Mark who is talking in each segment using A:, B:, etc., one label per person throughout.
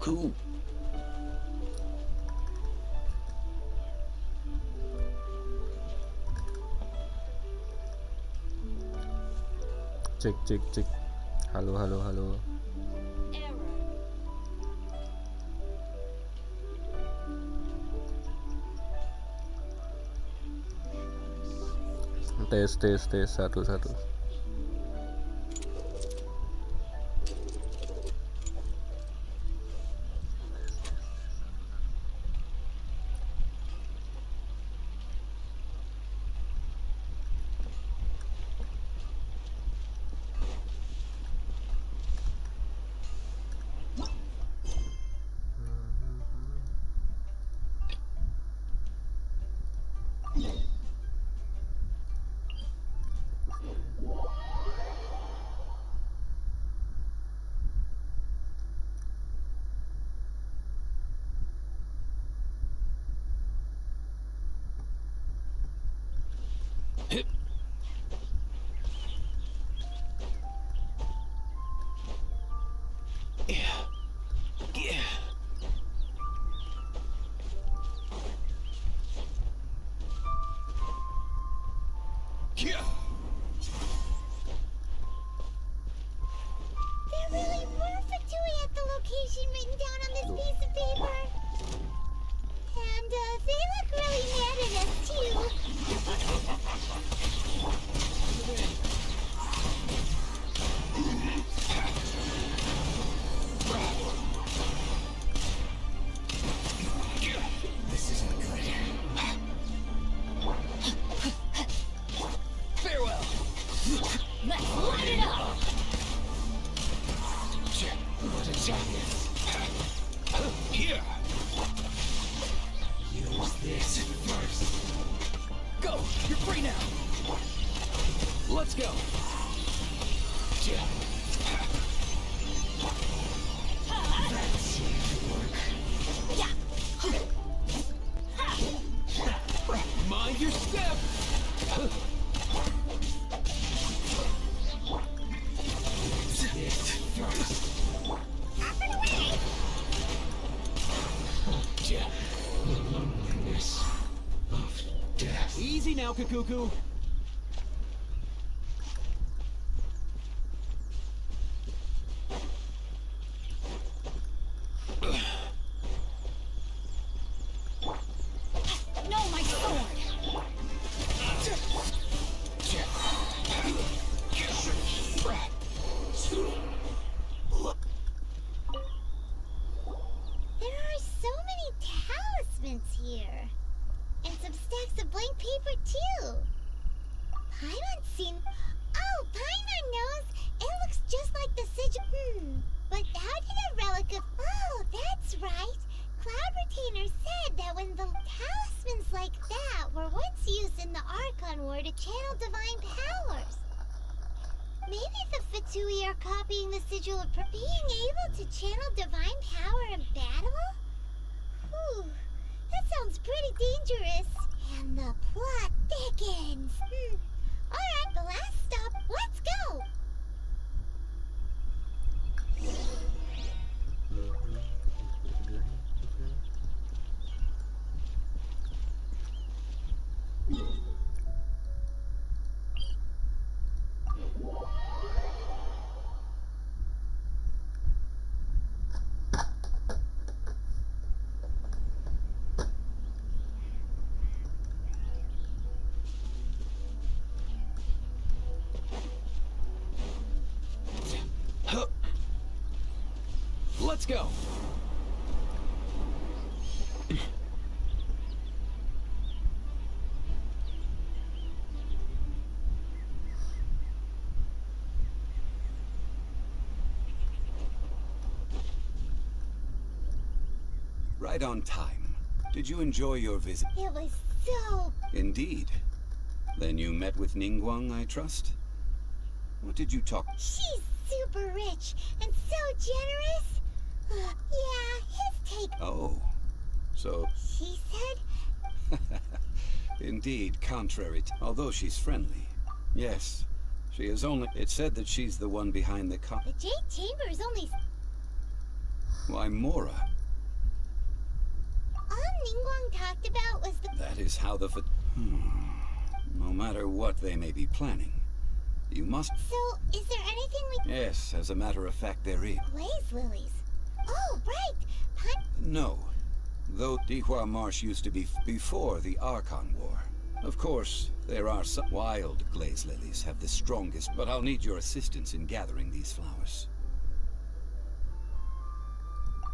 A: Cool.
B: Cek cek cek. Halo halo halo. Tes tes tes satu satu.
C: Written down on this piece of paper. And they look really mad at us too.
A: This isn't good. Farewell.
C: Let's light it up.
A: What a champion. Here. Use this first. Go. You're free now. Let's go. That seemed to work. Mind your step. This first. The loneliness of death. Easy now, Kakuku.
C: No, my sword. There are so many talismans here. And some stacks of blank paper, too. Paimon's seen... Oh, Paimon knows. It looks just like the sigil... But how did a relic of... Oh, that's right. Cloud Retainer said that when the talismans like that were once used in the Archon War to channel divine powers. Maybe the Fatui are copying the sigil of being able to channel divine power in battle? Whew, that sounds pretty dangerous. And the plot thickens. Alright, the last stop. Let's go!
A: Let's go. Right on time. Did you enjoy your visit?
C: It was so...
A: Indeed. Then you met with Ningguang, I trust? What did you talk?
C: She's super rich and so generous. Yeah, his take...
A: Oh. So...
C: She said...
A: Indeed, contrary to... Although she's friendly. Yes. She is only... It said that she's the one behind the
C: The Jade Chamber is only...
A: Why, Mora,
C: All Ningguang talked about was the...
A: that is how the no matter what they may be planning, you must...
C: So, is there anything we...
A: Yes, as a matter of fact, there is.
C: Blaze lilies. Oh, right!
A: No. Though Dihua Marsh used to be before the Archon War. Of course, there are some wild glaze lilies have the strongest, but I'll need your assistance in gathering these flowers.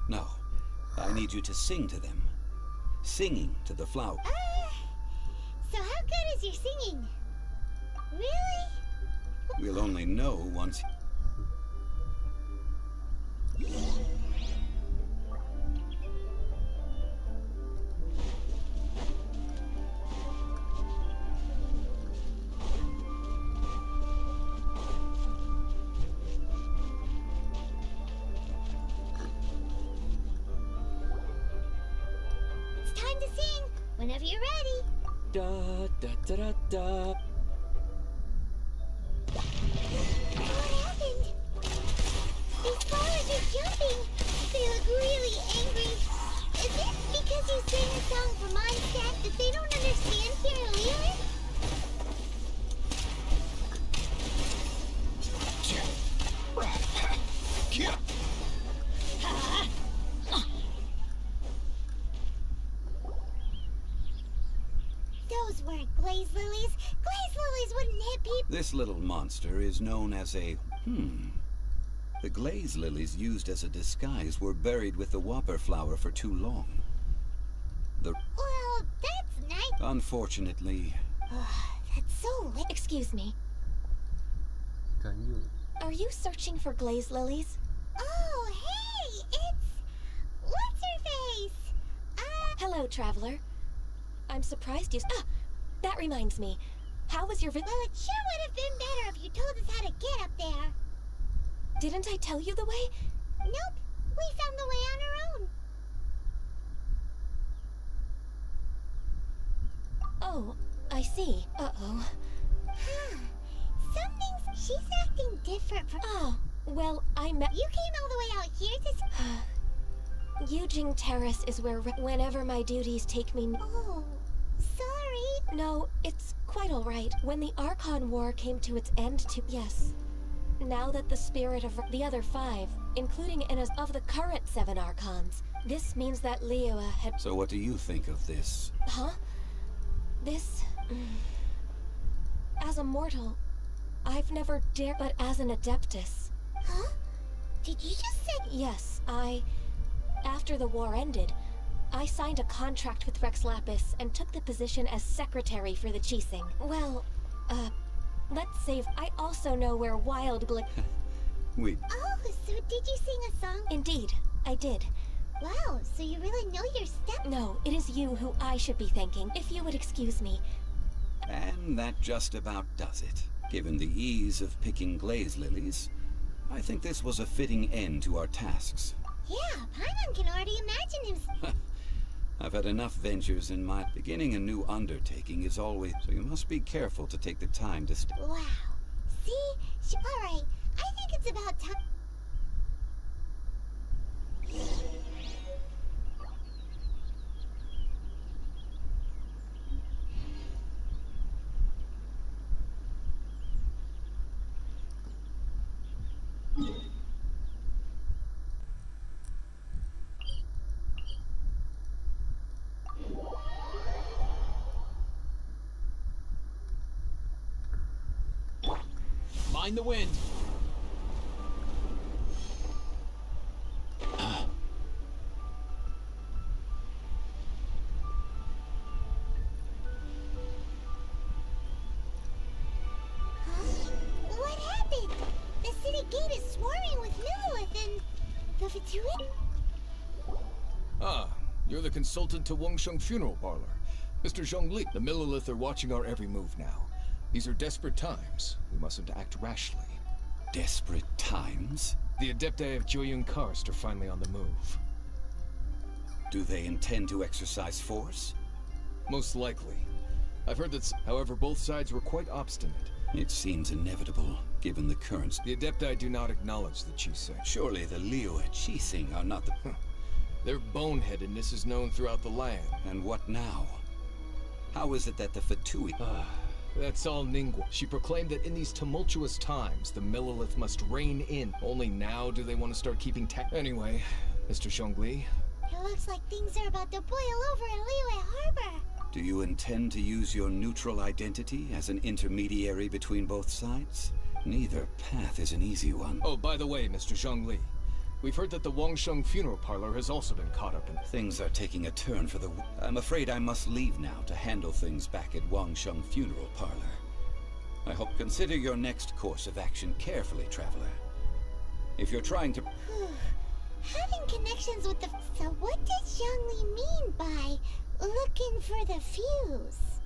A: No, I need you to sing to them. Singing to the flower.
C: So how good is your singing? Really?
A: We'll only know once...
C: It's time to sing, whenever you're ready.
B: Da da da da da.
C: What happened? These flowers are jumping. They look really angry. Is it because you sang a song for Mondstadt that they don't understand here, Lilith? Those weren't glaze lilies. Glaze lilies wouldn't hit people.
A: This little monster is known as a... The glaze lilies used as a disguise were buried with the whopper flower for too long.
C: Well, that's nice.
A: Unfortunately,
C: That's so late.
D: Excuse me.
B: Can you?
D: Are you searching for glaze lilies?
C: Oh, hey, it's... What's her face?
D: Hello, traveler. I'm surprised you... Ah! That reminds me. How was your
C: Well, it sure would have been better if you told us how to get up there.
D: Didn't I tell you the way?
C: Nope, we found the way on our own.
D: Oh, I see. Uh-oh.
C: Huh. Something's... She's acting different from...
D: Oh, well, I met...
C: You came all the way out here to...
D: Yujing Terrace is where whenever my duties take me...
C: Oh, sorry.
D: No, it's quite all right. When the Archon War came to its end yes. Now that the spirit of the other 5, including of the current 7 Archons, this means that Liyue had...
A: so what do you think of this?
D: Huh? This... As a mortal, I've never dared... But as an Adeptus...
C: Huh? Did you just say...
D: Yes, after the war ended, I signed a contract with Rex Lapis and took the position as secretary for the Qixing. Well, let's save... I also know where wild
A: We...
C: Oh, so did you sing a song?
D: Indeed, I did.
C: Wow, so you really know your step...
D: No, it is you who I should be thanking, if you would excuse me.
A: And that just about does it. Given the ease of picking glaze lilies, I think this was a fitting end to our tasks.
C: Yeah, Paimon can already imagine him...
A: I've had enough ventures in my... Beginning a new undertaking is always... So you must be careful to take the time to...
C: Wow. See? Alright, I think it's about time...
E: Mind the wind.
C: What happened? The city gate is swarming with Millilith and... the Vituin?
E: Ah, you're the consultant to Wengsheng Funeral Parlor. Mr. Zhongli, the Millilith are watching our every move now. These are desperate times. We mustn't act rashly.
A: Desperate times?
E: The Adepti of Joyun Karst are finally on the move.
A: Do they intend to exercise force?
E: Most likely. I've heard that, however, both sides were quite obstinate.
A: It seems inevitable, given the currents.
E: The Adepti do not acknowledge the Chisei.
A: Surely the Liu Qixing are not the...
E: Their boneheadedness is known throughout the land.
A: And what now? How is it that the Fatui...
E: That's all Ningguang. She proclaimed that in these tumultuous times, the Millelith must reign in. Only now do they want to start keeping Anyway, Mr. Zhongli.
C: It looks like things are about to boil over in Liyue Harbor.
A: Do you intend to use your neutral identity as an intermediary between both sides? Neither path is an easy one.
E: Oh, by the way, Mr. Zhongli, we've heard that the Wangsheng funeral parlor has also been caught up in...
A: Things are taking a turn for the... I'm afraid I must leave now to handle things back at Wangsheng funeral parlor. I hope consider your next course of action carefully, traveler. If you're trying to...
C: Having connections with the... So what does Zhongli mean by looking for the fuse?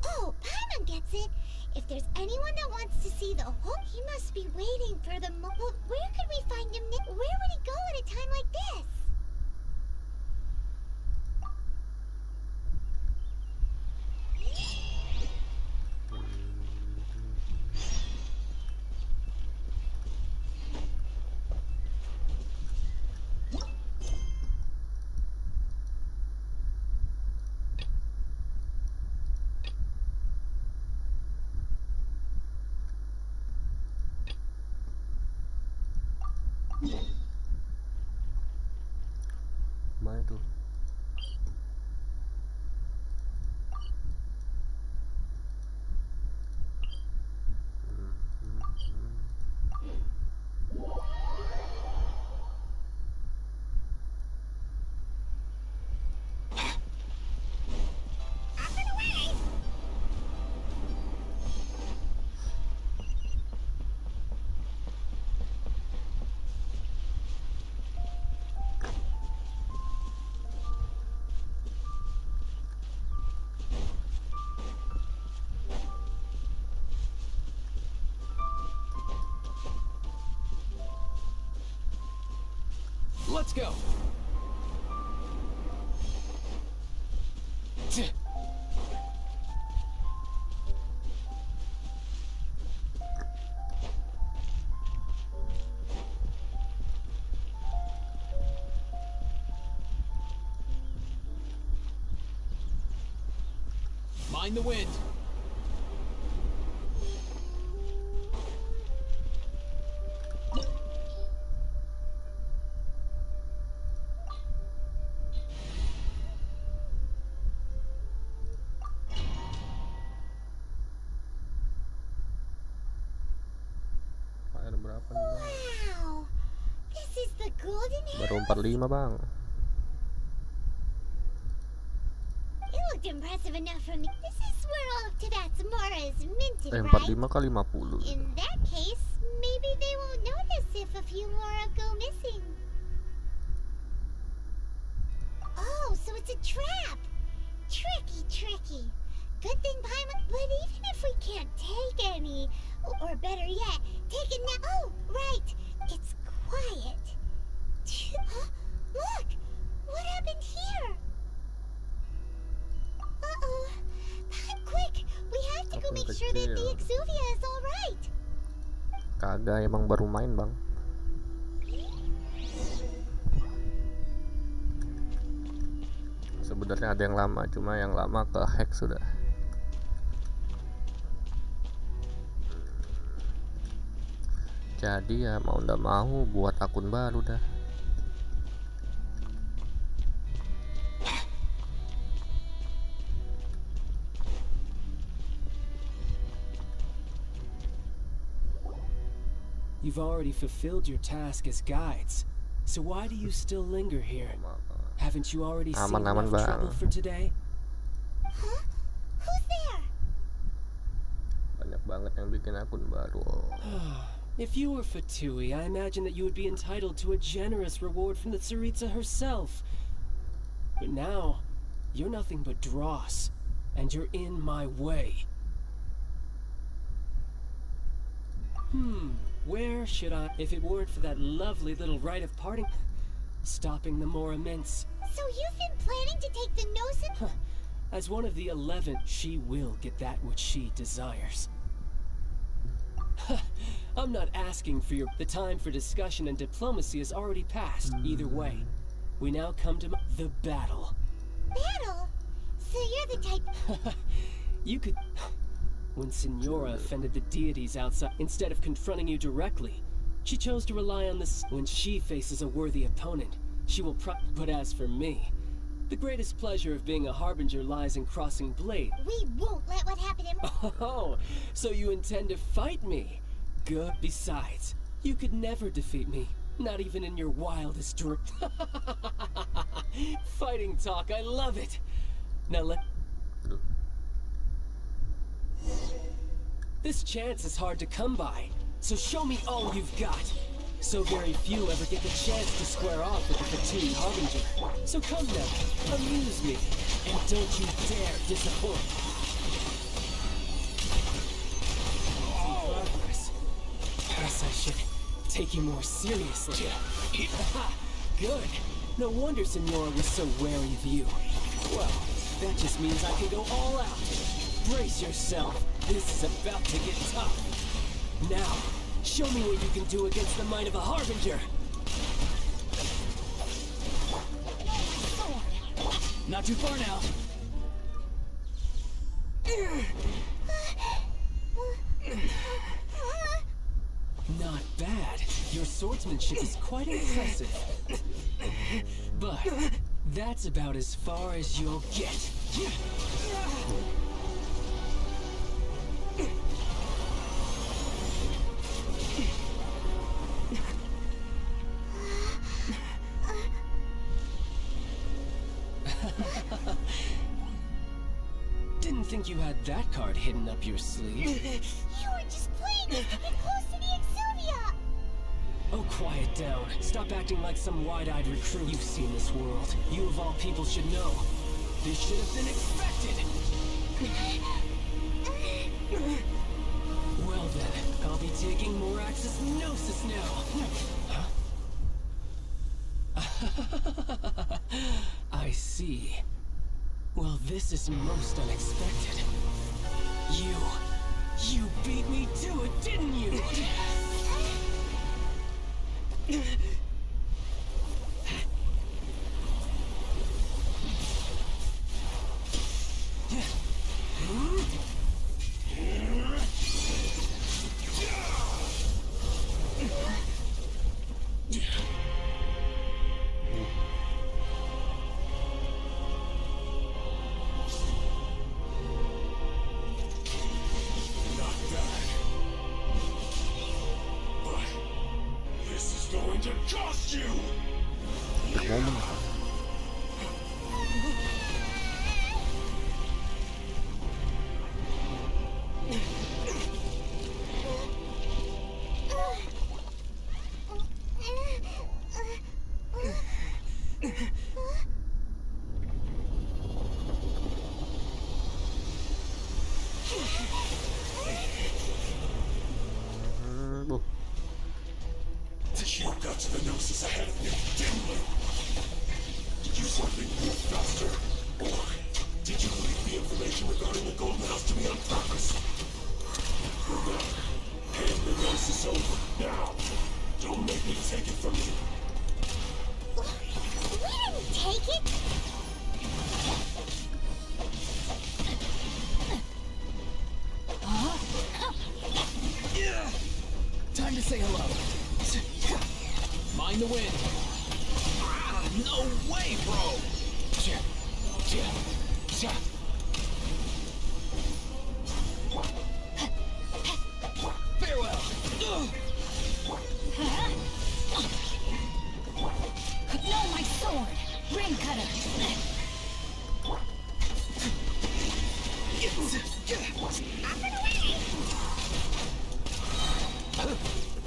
C: Oh, Paimon gets it. If there's anyone that wants to see the whole, he must be waiting for the Well, where could we find him? Where would he go at a time like this?
B: Mana tuh?
E: Let's go! Mind the wind!
B: Ada berapa nih bang?
C: Wow, this is the golden
B: Baru
C: house.
B: 45 bang.
C: It looked impressive enough from me. This is where all of Tabatsumara is minted, right?
B: 45 kali 50.
C: In that case, maybe they won't notice if a few more go missing. Oh, so it's a trap! Tricky. Good thing Paimon... But even if we can't take any, or better yet, take it now... Oh, right! It's quiet. Huh? Look! What happened here? Uh-oh. Quick! We have to go make sure that the Exuvia is alright!
B: Kagak, emang baru main bang. Sebenarnya ada yang lama, cuma yang lama ke hack sudah. Jadi ya mau ndak mau buat akun baru dah.
F: You've already fulfilled your task as guides, so why do you still linger here? Haven't you already seen
B: Aman-aman,
F: enough
B: Bang.
F: trouble for today?
C: Huh? Who's there?
B: Banyak banget yang bikin akun baru.
F: If you were Fatui, I imagine that you would be entitled to a generous reward from the Tsaritsa herself. But now, you're nothing but dross, and you're in my way. Where should I... If it weren't for that lovely little rite of parting, stopping the more immense...
C: So you've been planning to take the Nosen?
F: As one of the 11, she will get that which she desires. I'm not asking for your... The time for discussion and diplomacy has already passed. Either way, we now come to the battle.
C: Battle? So you're the type...
F: You could... When Signora offended the deities outside, instead of confronting you directly, she chose to rely on this. When she faces a worthy opponent, she will But as for me, the greatest pleasure of being a harbinger lies in crossing blade.
C: We won't let what happened in...
F: Oh, so you intend to fight me? Good. Besides, you could never defeat me, not even in your wildest dream. Fighting talk, I love it. Now let... This chance is hard to come by, so show me all you've got. So very few ever get the chance to square off with the Fatui Harbinger. So come now, amuse me, and don't you dare disappoint. Progress. Guess I should take you more seriously. Good. No wonder Signora was so wary of you. Well, that just means I can go all out. Brace yourself. This is about to get tough. Now, show me what you can do against the might of a Harbinger.
G: Not too far now.
F: Not bad. Your swordsmanship is quite impressive. But that's about as far as you'll get. Didn't think you had that card hidden up your sleeve.
C: You were just playing us to get close to the Exuvia!
F: Oh, quiet down. Stop acting like some wide-eyed recruit. You've seen this world. You of all people should know. This should have been expected. Well then, I'll be taking Morax's Gnosis now. Huh? I see. Well, this is most unexpected. You beat me to it, didn't you?
H: You got to the Gnosis ahead of me, didn't you? Did you simply move faster? Or did you leak the information regarding the Golden House to me on purpose? Remember, hand the Gnosis over, now. Don't make me take it from you.
C: We didn't take it!
G: Time to say hello. Mind the wind. Ah, no way, bro. Farewell.
I: No, my sword! Ring cutter!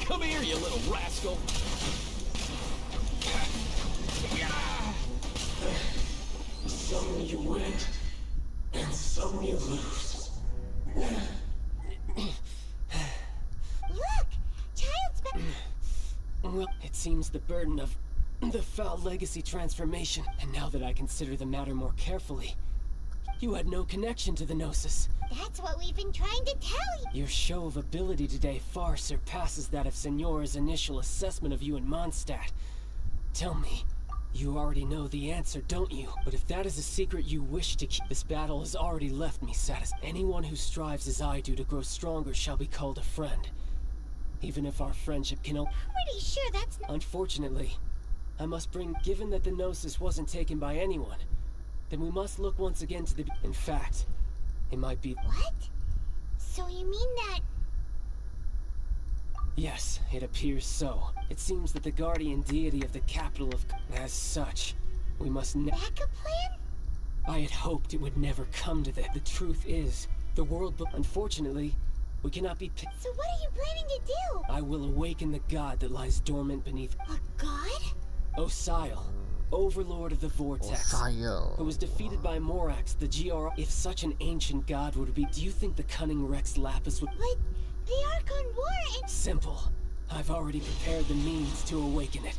G: Come here, you little rascal.
H: Some you win, and some you lose.
C: Look! Child's back!
F: Well, it seems the burden of the foul legacy transformation, and now that I consider the matter more carefully, You had no connection to the Gnosis.
C: That's what we've been trying to tell you.
F: Your show of ability today far surpasses that of Signora's initial assessment of you in Mondstadt. Tell me, you already know the answer, don't you? But if that is a secret you wish to keep, this battle has already left me satisfied. Anyone who strives as I do to grow stronger shall be called a friend. Even if our friendship can only...
C: Pretty sure that's not...
F: Unfortunately, I must bring... Given that the Gnosis wasn't taken by anyone, then we must look once again to the... In fact, it might be...
C: What? So you mean that...
F: Yes, it appears so. It seems that the guardian deity of the capital of... As such, we must...
C: Backup plan?
F: I had hoped it would never come to that. The truth is, the world... Unfortunately, we cannot be...
C: So what are you planning to do?
F: I will awaken the god that lies dormant beneath...
C: A god?
F: Osial, overlord of the vortex.
B: Osial.
F: Who was defeated by Morax, the GR... If such an ancient god would be... Do you think the cunning Rex Lapis would...
C: But the Archon War and...
F: Simple. I've already prepared the means to awaken it.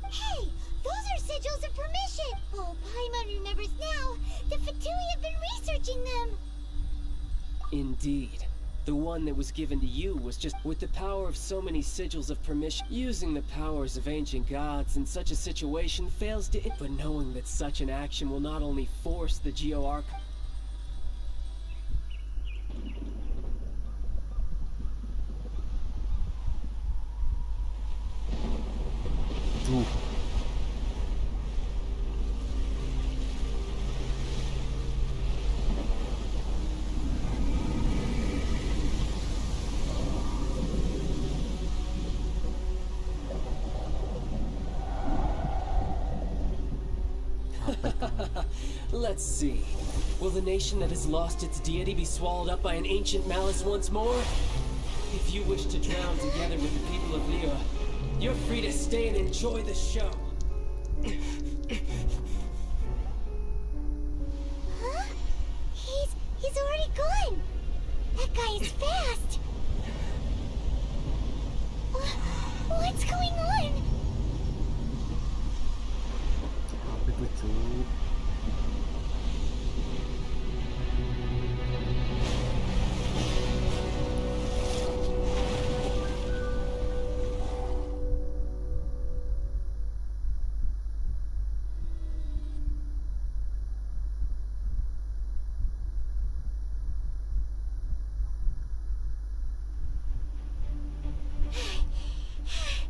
C: Hey! Those are sigils of permission! Oh, Paimon remembers now. The Fatui have been researching them!
F: Indeed. The one that was given to you was just with the power of so many sigils of permission. Using the powers of ancient gods in such a situation fails to... But knowing that such an action will not only force the Geo-Arch...
B: Duh.
F: Let's see. Will the nation that has lost its deity be swallowed up by an ancient malice once more? If you wish to drown together with the people of Liyue, you're free to stay and enjoy the show.
C: Huh? He's already gone! That guy is fast! What's going on?
B: Apa itu cu?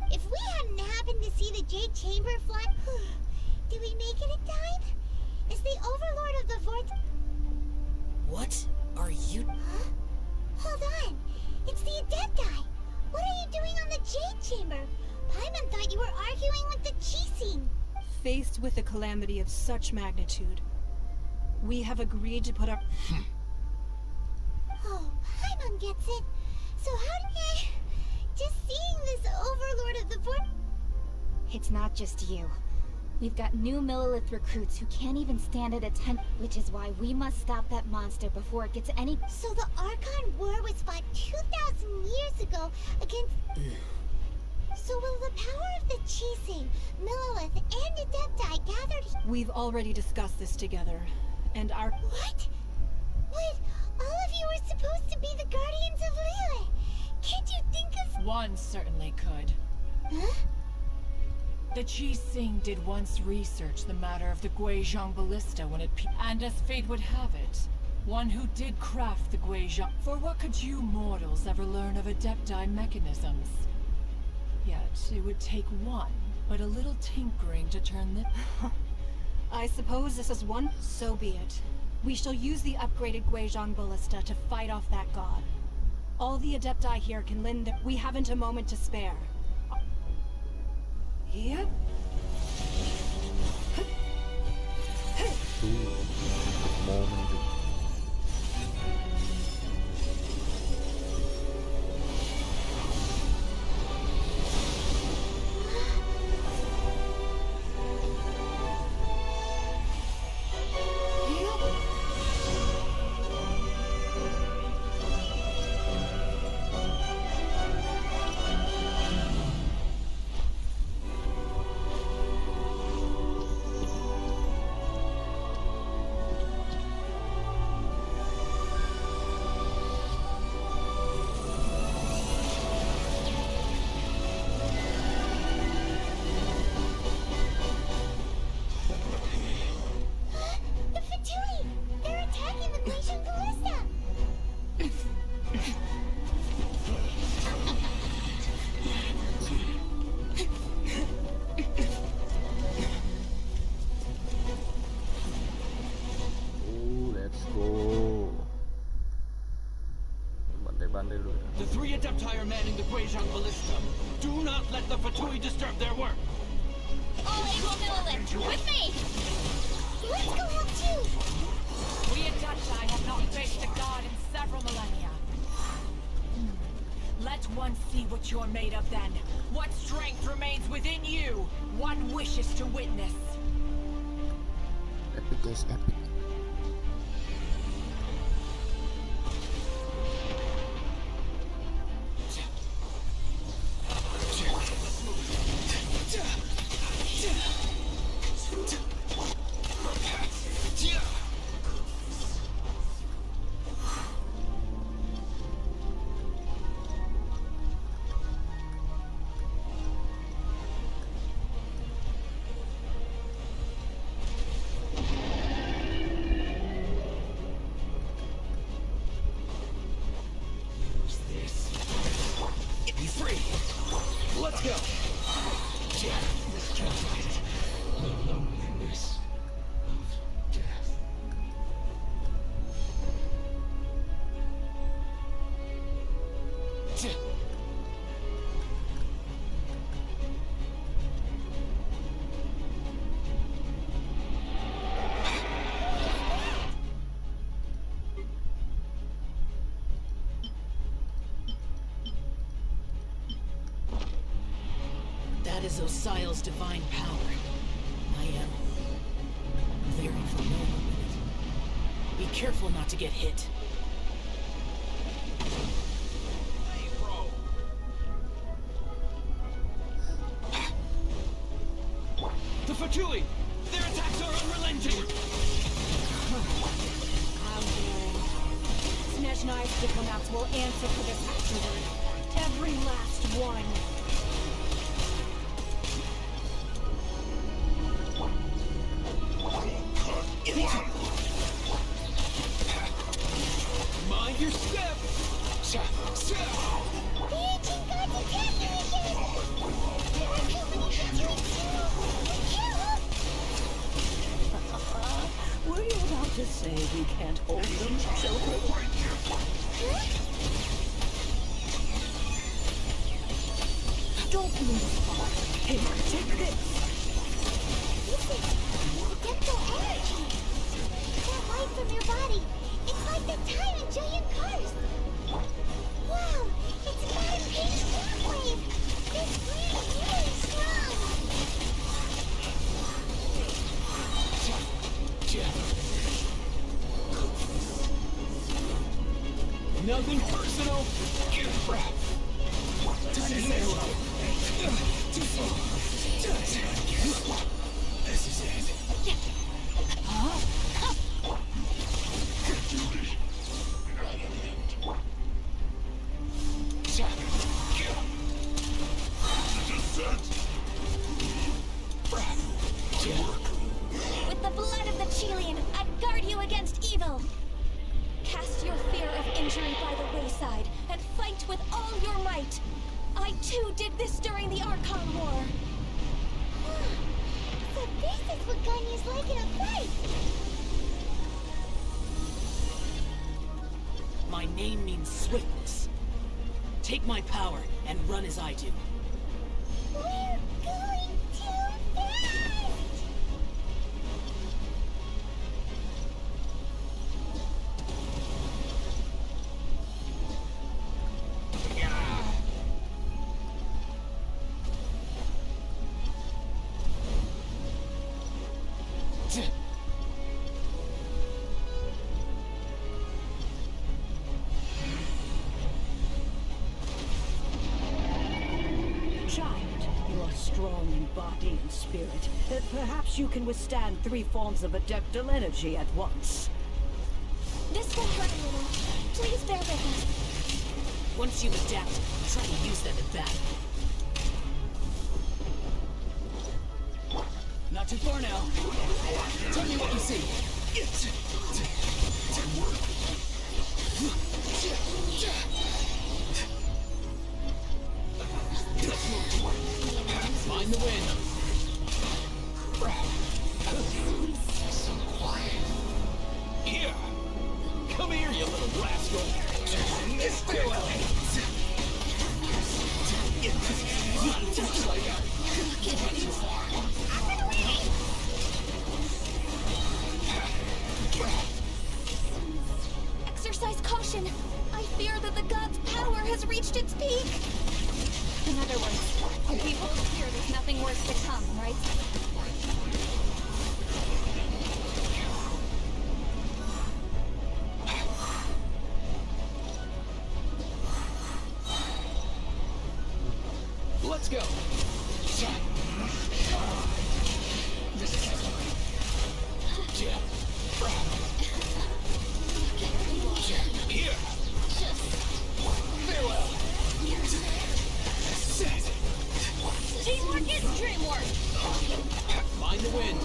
C: If we hadn't happened to see the Jade Chamber fly... Did we make it in time? Is the Overlord of the Vortex...
F: What are you...
C: Huh? Hold on. It's the Adepti. What are you doing on the Jade Chamber? Paimon thought you were arguing with the Chising.
J: Faced with a calamity of such magnitude, we have agreed to put our...
C: Oh, Paimon gets it. So how did... Just seeing this Overlord of the Vortex...
K: It's not just you. We've got new Millilith recruits who can't even stand at attention, which is why we must stop that monster before it gets any...
C: So the Archon War was fought 2,000 years ago against... So will the power of the Chising, Millilith, and Adepti gathered...
J: We've already discussed this together, and our...
C: What? But all of you are supposed to be the Guardians of Liyue. Can't you think of...
L: One certainly could.
C: Huh?
L: The Qi-Sing did once research the matter of the Guizhong ballista when it and as fate would have it, one who did craft the Guizhong... For what could you mortals ever learn of Adepti mechanisms? Yet, it would take one, but a little tinkering to turn the...
J: I suppose this is one? So be it. We shall use the upgraded Guizhong ballista to fight off that god. All the Adepti here can lend their... We haven't a moment to spare. Yep.
B: Moment.
G: defending the Guizhong Ballista. Do not let the Fatui disturb their work.
C: All Angel Millilith, with me! Let's go help too!
L: We Adepti have not faced a god in several millennia. Let one see what you're made of then. What strength remains within you? One wishes to witness.
B: Epic guys, epic.
G: Let's go! This calculated. The loneliness of death.
L: That is Osial's divine power. I am very familiar with it. Be careful not to get hit.
G: Hey, bro! The Fatui! Their attacks are unrelenting!
J: How daring. Snezhnai's diplomats will answer for this afterward. Every last one.
G: Mind your step!
C: The ancient gods attack you again! There are too many Fatui too!
M: Were you about to say we can't hold them, children? Don't lose heart. Here, take this.
C: This is Adepto energy! That light from your body, it's like the time in giant cars! Wow, it's about a pink shockwave! This flame is really strong!
G: Nothing personal! Time to say hello! This is it.
D: With the blood of the Chilean, I guard you against evil. Cast your fear of injury by the wayside and fight with all your might. I too did this during the Archon War.
C: So this is what Ganya's like in a fight!
L: My name means swiftness. Take my power and run as I do.
C: We're going too fast!
M: Child, you are strong in body and spirit. Perhaps you can withstand 3 forms of adeptal energy at once.
D: This will hurt a little. Please bear with us.
L: Once you adapt, try to use them in battle.
G: Not too far now. Tell me what you see. Mind the wind. So quiet. Here. Come here, you little rascal. This way.
D: Exercise caution. I fear that the god's power has reached its peak.
K: In other words, if we hold here, there's nothing worse to come, right?
E: Let's go. Here. Farewell.
I: Teamwork is dreamwork!
E: Mind the wind.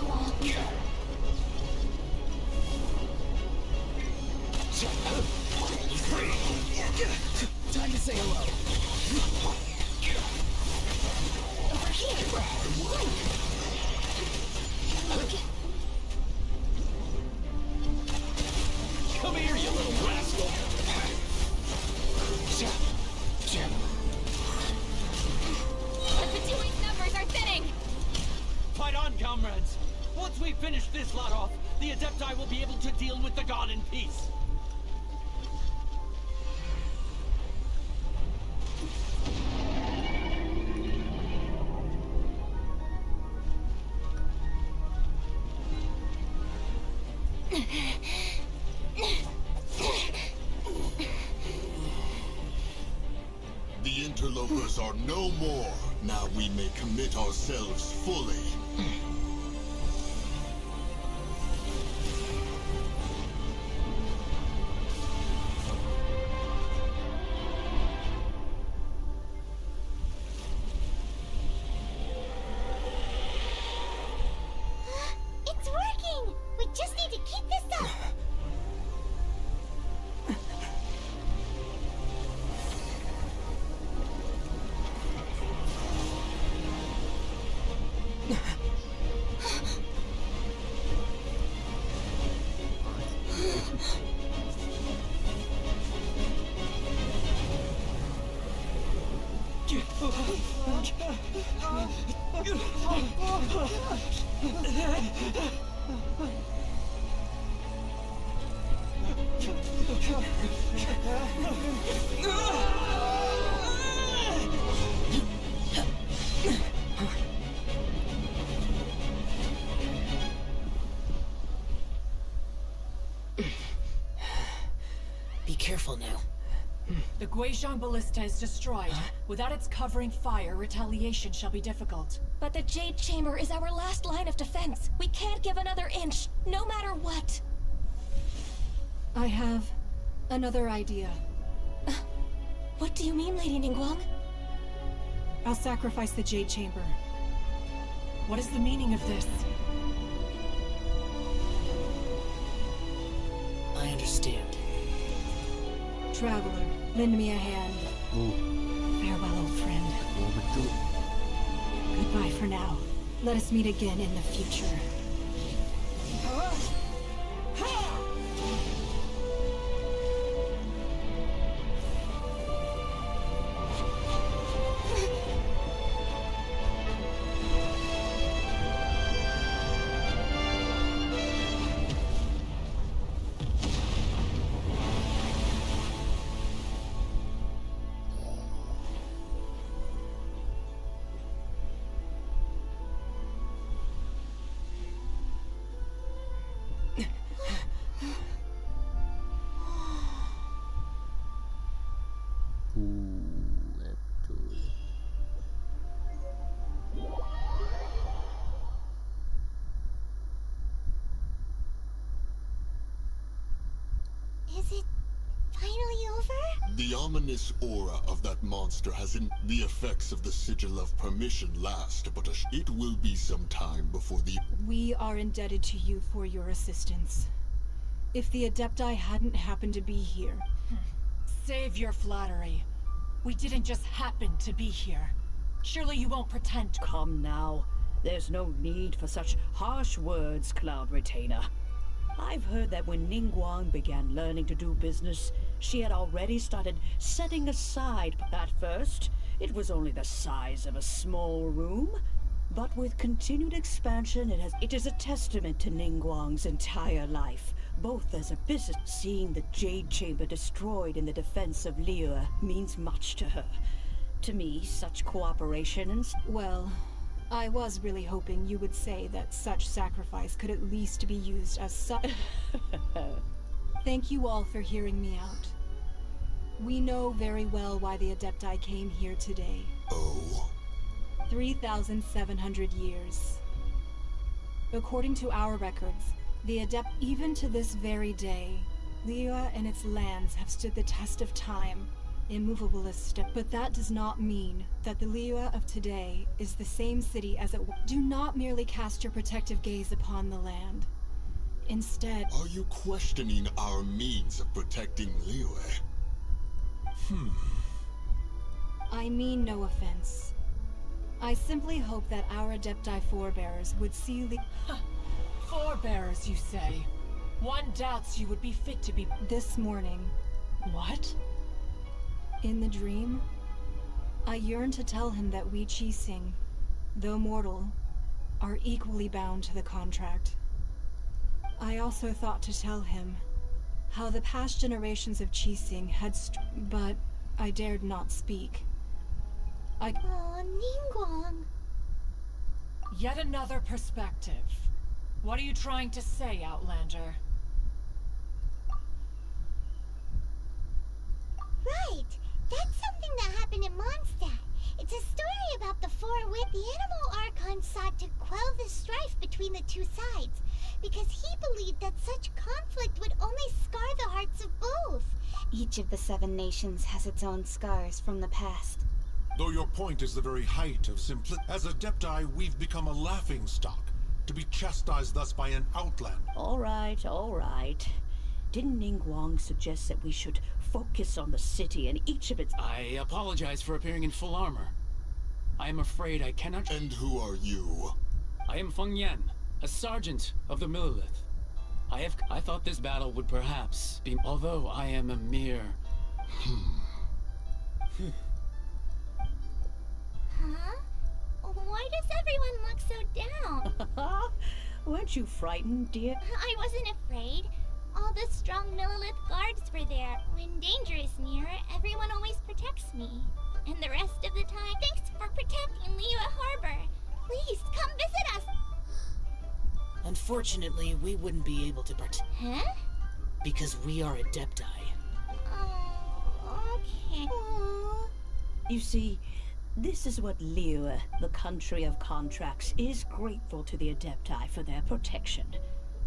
E: Time to say hello.
D: Over here.
E: Come here, you little rascal.
K: The Fatui's numbers are thinning!
G: Fight on, comrades! Once we finish this lot off, the Adepti will be able to deal with the god in peace.
H: The interlopers are no more. Now we may commit ourselves fully.
C: It's working! We just need to keep this up!
F: Be careful now.
L: The Guizhong Ballista is destroyed. Without its covering fire, retaliation shall be difficult.
D: But the Jade Chamber is our last line of defense. We can't give another inch, no matter what.
J: I have another idea.
D: What do you mean, Lady Ningguang?
J: I'll sacrifice the Jade Chamber.
L: What is the meaning of this?
F: I understand.
J: Traveler, lend me a hand. Farewell, old friend. Goodbye for now. Let us meet again in the future.
C: Is it finally over?
H: The ominous aura of that monster has the effects of the sigil of permission last, but it will be some time before the...
J: We are indebted to you for your assistance. If the Adepti hadn't happened to be here...
L: Save your flattery. We didn't just happen to be here. Surely you won't pretend to...
M: Come now. There's no need for such harsh words, Cloud Retainer. I've heard that when Ningguang began learning to do business, she had already started setting aside. At first, It was only the size of a small room, but with continued expansion, it is a testament to Ningguang's entire life, both as a business. Seeing the Jade Chamber destroyed in the defense of Liyue means much to her. To me, such cooperation and...
J: Well, I was really hoping you would say that such sacrifice could at least be used as such. Thank you all for hearing me out. We know very well why the Adepti came here today.
H: Oh?
J: 3,700 years. According to our records, even to this very day, Liyue and its lands have stood the test of time, immovable as step. But that does not mean that the Liyue of today is the same city as it was. Do not merely cast your protective gaze upon the land. Instead...
H: Are you questioning our means of protecting Liyue?
J: I mean no offense. I simply hope that our Adepti forebears would see
L: Forebears, you say? One doubts you would be fit to be...
J: This morning...
L: What?
J: In the dream, I yearned to tell him that we Qixing, though mortal, are equally bound to the contract. I also thought to tell him how the past generations of Qixing had but I dared not speak.
C: Oh, Ningguang.
L: Yet another perspective. What are you trying to say, Outlander?
C: Right! That's something that happened in Mondstadt. It's a story about the four with the Animal Archon sought to quell the strife between the two sides, because he believed that such conflict would only scar the hearts of both.
K: Each of the 7 nations has its own scars from the past.
N: Though your point is the very height of simplicity. As Adepti, we've become a laughingstock, to be chastised thus by an outlander.
M: All right. Didn't Ningguang suggest that we should focus on the city and each of its...
O: I apologize for appearing in full armor. I am afraid I cannot...
H: And who are you?
O: I am Feng Yan, a sergeant of the Millelith. I thought this battle would perhaps be... Although I am a mere...
C: Huh? Why does everyone look so down?
M: Weren't you frightened, dear?
C: I wasn't afraid. All the strong Millelith guards were there. When danger is near, everyone always protects me. And the rest of the time, thanks for protecting Liyue Harbor. Please, come visit us!
P: Unfortunately, we wouldn't be able to
C: Huh?
P: because we are Adepti.
C: Oh, okay. Aww.
M: You see, this is what Liyue, the country of contracts, is grateful to the Adepti for their protection.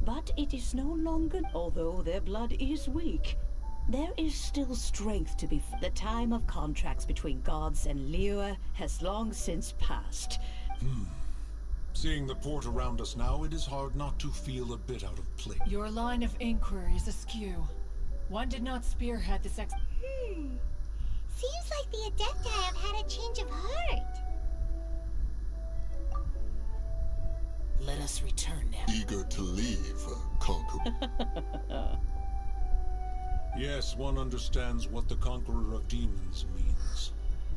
M: But it is no longer, although their blood is weak. There is still strength to be... The time of contracts between gods and Liyue has long since passed.
N: Seeing the port around us now, it is hard not to feel a bit out of place.
L: Your line of inquiry is askew. One did not spearhead this
C: Seems like the Adepti have had a change of heart.
P: Let us return now.
H: Eager to leave, Conqueror.
N: Yes, one understands what the Conqueror of Demons means.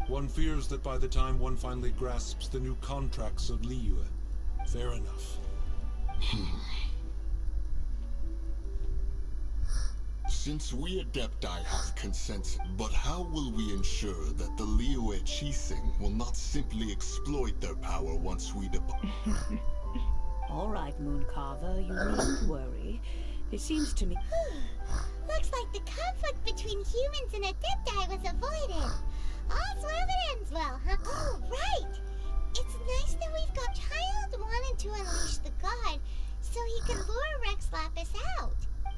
N: One fears that by the time one finally grasps the new contracts of Liyue, fair enough.
H: Since we Adepti have consented, but how will we ensure that the Liyue Qixing will not simply exploit their power once we depart?
M: All right, Mooncarver, you needn't worry. It seems to me...
C: Looks like the conflict between humans and Adepti was avoided. All's well that ends well, huh? Oh, right! It's nice that we've got Child wanted to unleash the god, so he could lure Rex Lapis out.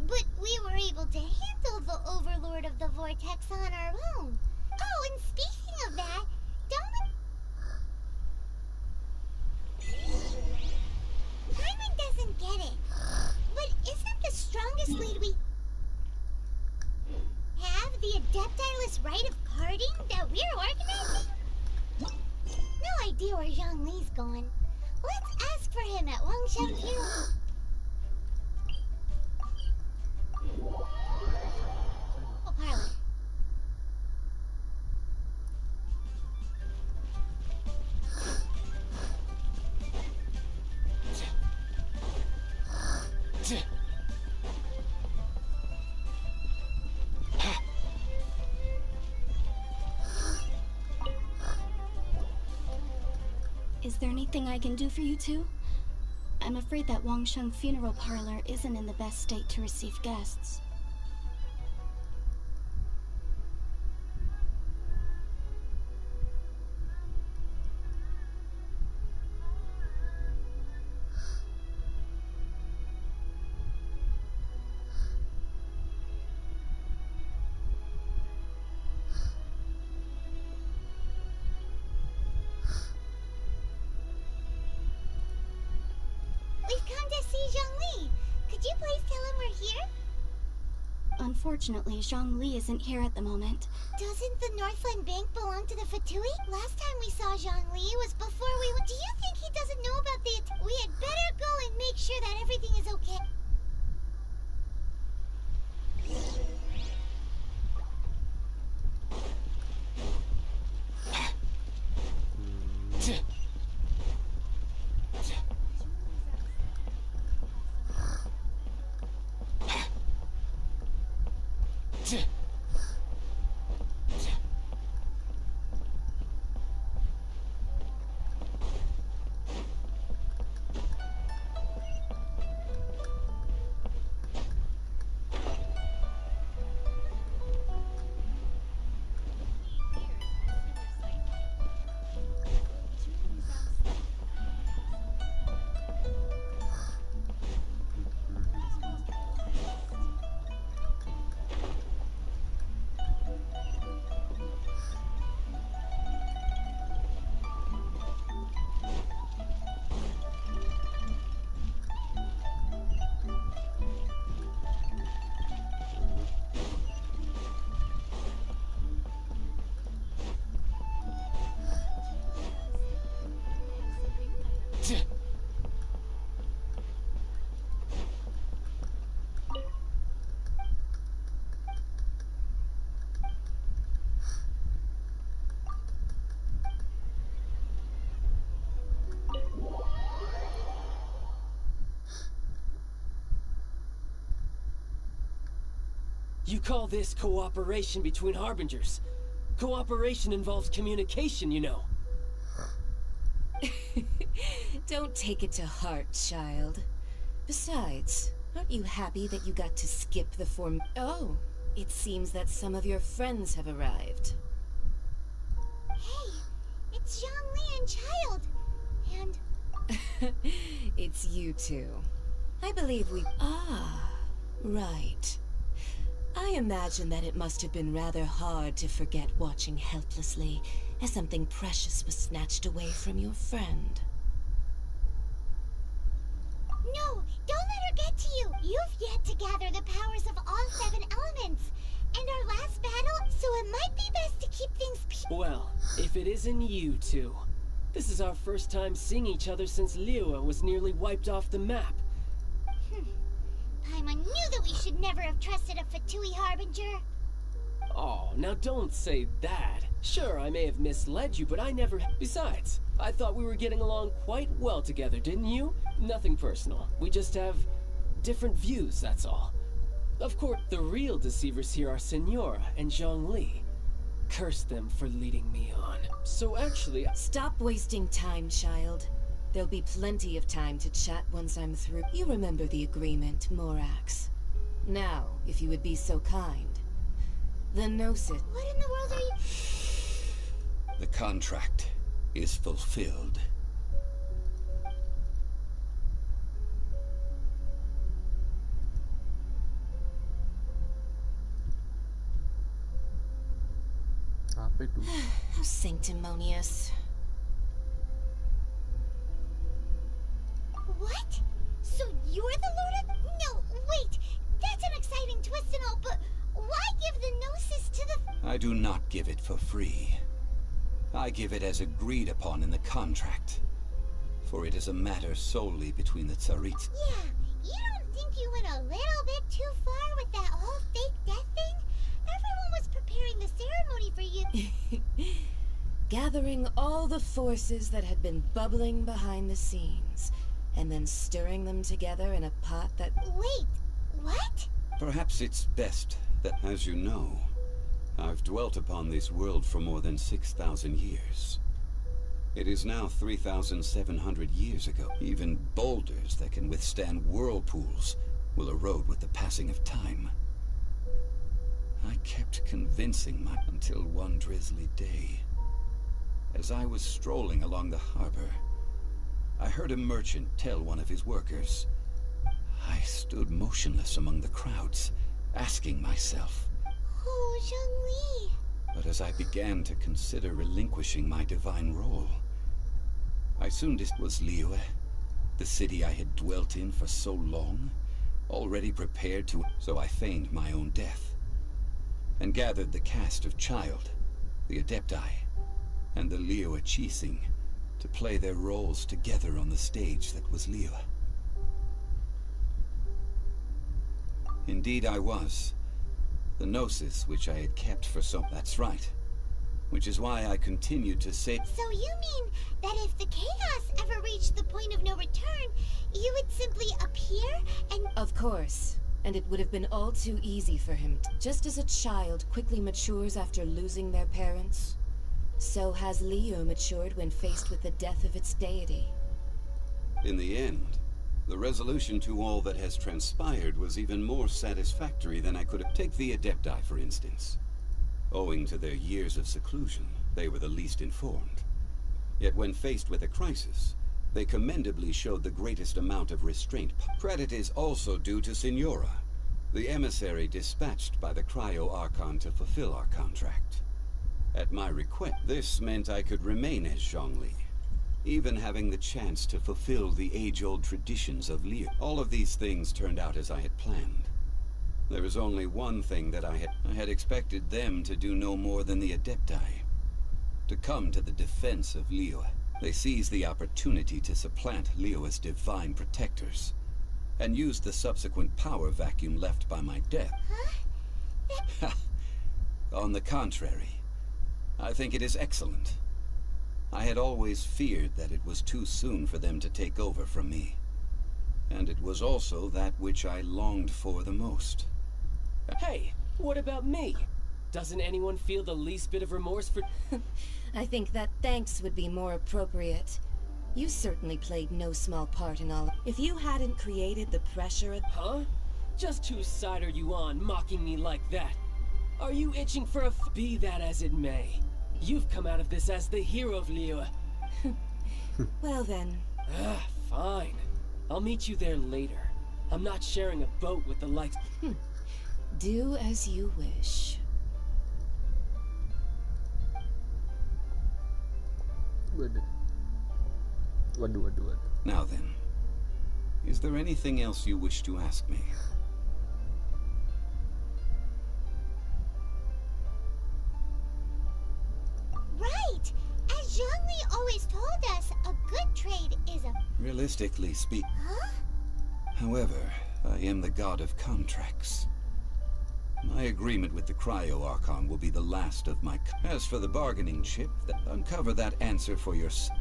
C: But we were able to handle the Overlord of the Vortex on our own. Oh, and speaking of that, Paimon doesn't get it. But isn't the strongest lead we have the Adepti-less rite of carding that we're organizing? No idea where Zhongli's going. Let's ask for him at Wangsheng Funeral. Oh, parlor.
D: Is there anything I can do for you two? I'm afraid that Wangsheng Funeral Parlor isn't in the best state to receive guests.
C: We've come to see Zhongli. Could you please tell him we're here?
D: Unfortunately, Zhongli isn't here at the moment.
C: Doesn't the Northland Bank belong to the Fatui? Last time we saw Zhongli was before we went. Do you think he doesn't know about the... We had better go and make sure that everything is okay.
F: You call this cooperation between Harbingers? Cooperation involves communication, you know.
Q: Don't take it to heart, child. Besides, aren't you happy that you got to skip the form? Oh, it seems that some of your friends have arrived.
C: Hey, it's Zhongli and Child. And...
Q: It's you two. I believe we... Ah, right. I imagine that it must have been rather hard to forget watching helplessly as something precious was snatched away from your friend.
C: No, don't let her get to you. You've yet to gather the powers of all 7 elements. And our last battle, so it might be best to keep things
F: Well, if it isn't you two. This is our first time seeing each other since Liyue was nearly wiped off the map.
C: Paimon knew that we should never have trusted a Fatui Harbinger.
F: Oh, now don't say that. Sure, I may have misled you, but I never... Besides, I thought we were getting along quite well together, didn't you? Nothing personal. We just have different views, that's all. Of course, the real deceivers here are Senora and Zhongli. Curse them for leading me on. So actually...
Q: Stop wasting time, child. There'll be plenty of time to chat once I'm through. You remember the agreement, Morax. Now, if you would be so kind. The Gnosis...
C: What in the world are you...
A: The contract is fulfilled.
B: Apa itu?
Q: How sanctimonious.
C: What? So you're the Lord of... No, wait. That's an exciting twist and all, but why give the Gnosis to the...
A: I do not give it for free. I give it as agreed upon in the contract. For it is a matter solely between the Tsaritsa.
C: Yeah, you don't think you went a little bit too far with that whole fake death thing? Everyone was preparing the ceremony for you.
Q: Gathering all the forces that had been bubbling behind the scenes, and then stirring them together in a pot that...
C: Wait, what?
A: Perhaps it's best that, as you know, I've dwelt upon this world for more than 6,000 years. It is now 3,700 years ago. Even boulders that can withstand whirlpools will erode with the passing of time. I kept convincing my... until one drizzly day. As I was strolling along the harbor, I heard a merchant tell one of his workers. I stood motionless among the crowds, asking myself,
C: Oh, Zhongli.
A: but as I began to consider relinquishing my divine role, I soon was Liyue, the city I had dwelt in for so long, already prepared to... So I feigned my own death, and gathered the cast of Child, the Adepti, and the Liyue Qixing to play their roles together on the stage that was Liyue. Indeed I was. The Gnosis which I had kept for so... That's right. Which is why I continued to say...
C: So you mean that if the chaos ever reached the point of no return, you would simply appear and...
Q: Of course. And it would have been all too easy for him. Just as a child quickly matures after losing their parents, so has Liyue matured when faced with the death of its deity.
A: In the end, the resolution to all that has transpired was even more satisfactory than I could have. Take the Adepti, for instance. Owing to their years of seclusion, they were the least informed. Yet when faced with a crisis, they commendably showed the greatest amount of restraint. Credit is also due to Signora, the emissary dispatched by the Cryo-Archon to fulfill our contract. At my request, this meant I could remain as Zhongli, even having the chance to fulfill the age-old traditions of Liyue. All of these things turned out as I had planned. There was only one thing that I had expected them to do no more than the Adepti, to come to the defense of Liyue. They seized the opportunity to supplant Liyue's divine protectors, and used the subsequent power vacuum left by my death. Huh? On the contrary, I think it is excellent. I had always feared that it was too soon for them to take over from me. And it was also that which I longed for the most.
F: Hey, what about me? Doesn't anyone feel the least bit of remorse for...
Q: I think that thanks would be more appropriate. You certainly played no small part in all... If you hadn't created the pressure...
F: Huh? Just whose side are you on, mocking me like that? Are you itching for a... Be that as it may. You've come out of this as the hero of Liyue.
Q: Well then...
F: Fine. I'll meet you there later. I'm not sharing a boat with the likes...
Q: Do as you wish.
B: Waduh.
A: Now then, is there anything else you wish to ask me?
C: Right! As Zhongli always told us, a good trade is a...
A: Realistically speaking...
C: Huh?
A: However, I am the god of contracts. My agreement with the Cryo-Archon will be the last of my... As for the bargaining chip, uncover that answer for yourself.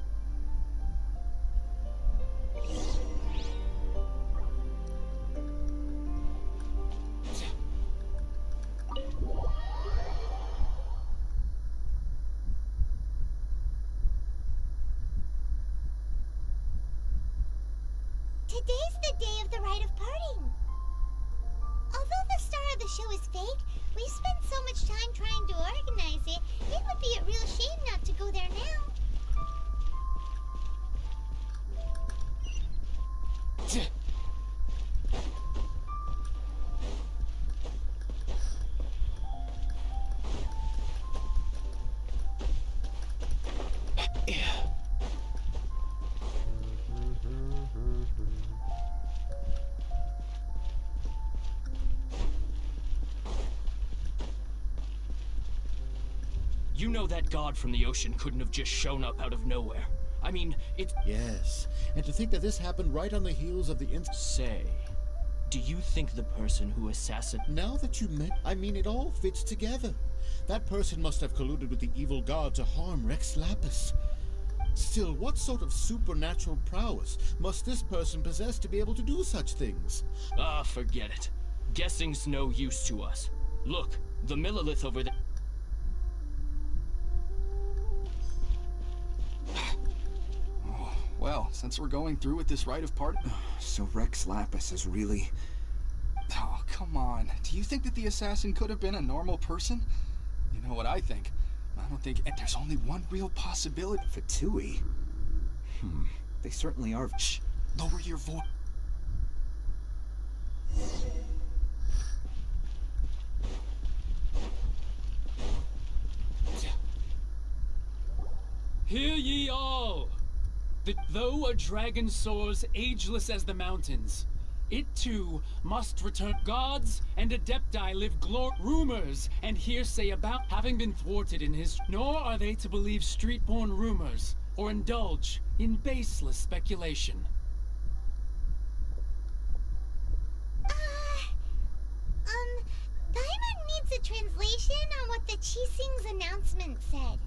C: Today's the day of the rite of parting. Although the star of the show is fake, we've spent so much time trying to organize it, it would be a real shame not to go there now.
G: You know that god from the ocean couldn't have just shown up out of nowhere. I mean, it's...
R: Yes, and to think that this happened right on the heels of the
G: Say, do you think the person who assassinated...
R: Now that you I mean, it all fits together. That person must have colluded with the evil god to harm Rex Lapis. Still, what sort of supernatural prowess must this person possess to be able to do such things?
G: Ah, forget it. Guessing's no use to us. Look, the Millilith over there...
S: Well, since we're going through with this rite of part...
T: So Rex Lapis is really...
S: Oh, come on. Do you think that the assassin could have been a normal person? You know what I think? I don't think... There's only one real possibility.
T: Fatui? They certainly are...
S: Shh! Lower your voice.
O: Hear ye all! Though a dragon soars ageless as the mountains, it too must return. Gods and Adepti live rumors and hearsay about having been thwarted in his... Nor are they to believe street-born rumors or indulge in baseless speculation.
C: Paimon needs a translation on what the Qixing's announcement said.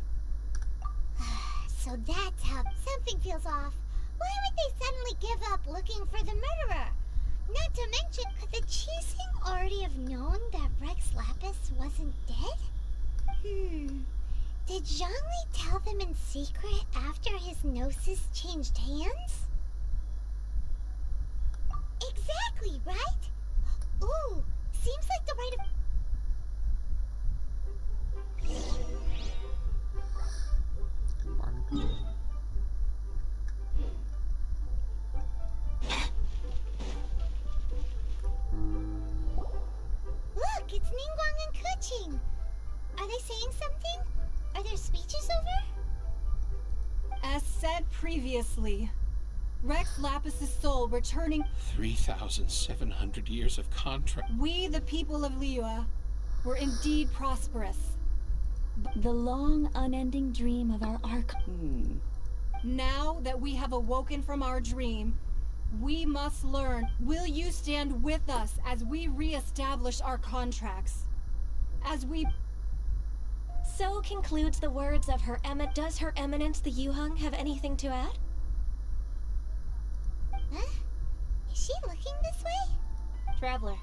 C: So that's how something feels off. Why would they suddenly give up looking for the murderer? Not to mention, could the Qixing already have known that Rex Lapis wasn't dead? Did Zhongli tell them in secret after his gnosis changed hands? Exactly, right? Ooh, seems like the right of... Look, it's Ningguang and Keqing. Are they saying something? Are their speeches over?
J: As said previously, Rex Lapis's soul returning...
U: 3,700 years of contract.
J: We, the people of Liyue, were indeed prosperous.
K: The long, unending dream of our arc...
J: Now that we have awoken from our dream, we must learn. Will you stand with us as we re-establish our contracts? As we...
D: So concludes the words of her Does Her Eminence the Yuheng have anything to add?
C: Huh? Is she looking this way?
D: Traveler.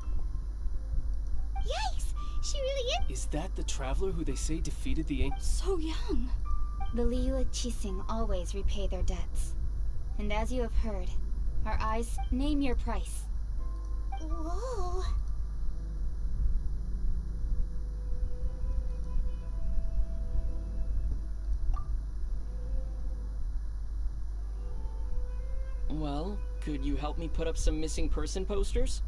C: Yikes! She really is...
F: Is that the traveler who they say defeated the ancient...
K: So young! The Liyue Qixing always repay their debts. And as you have heard, our eyes name your price.
C: Whoa!
F: Well, could you help me put up some missing person posters?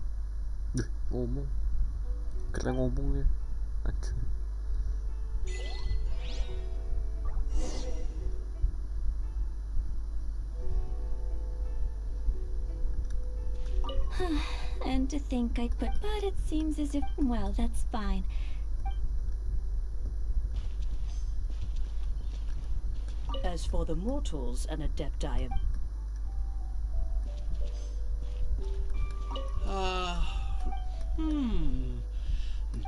B: ngomong. Kailan ngomong niya?
K: And to think I put... But it seems as if... Well, that's fine.
M: As for the mortals and Adepti of...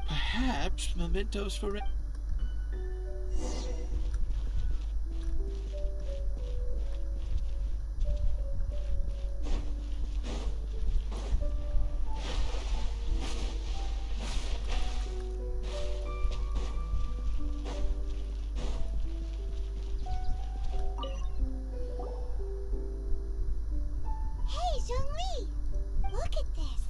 U: Perhaps mementos for...
C: Hey, Zhongli! Look at this!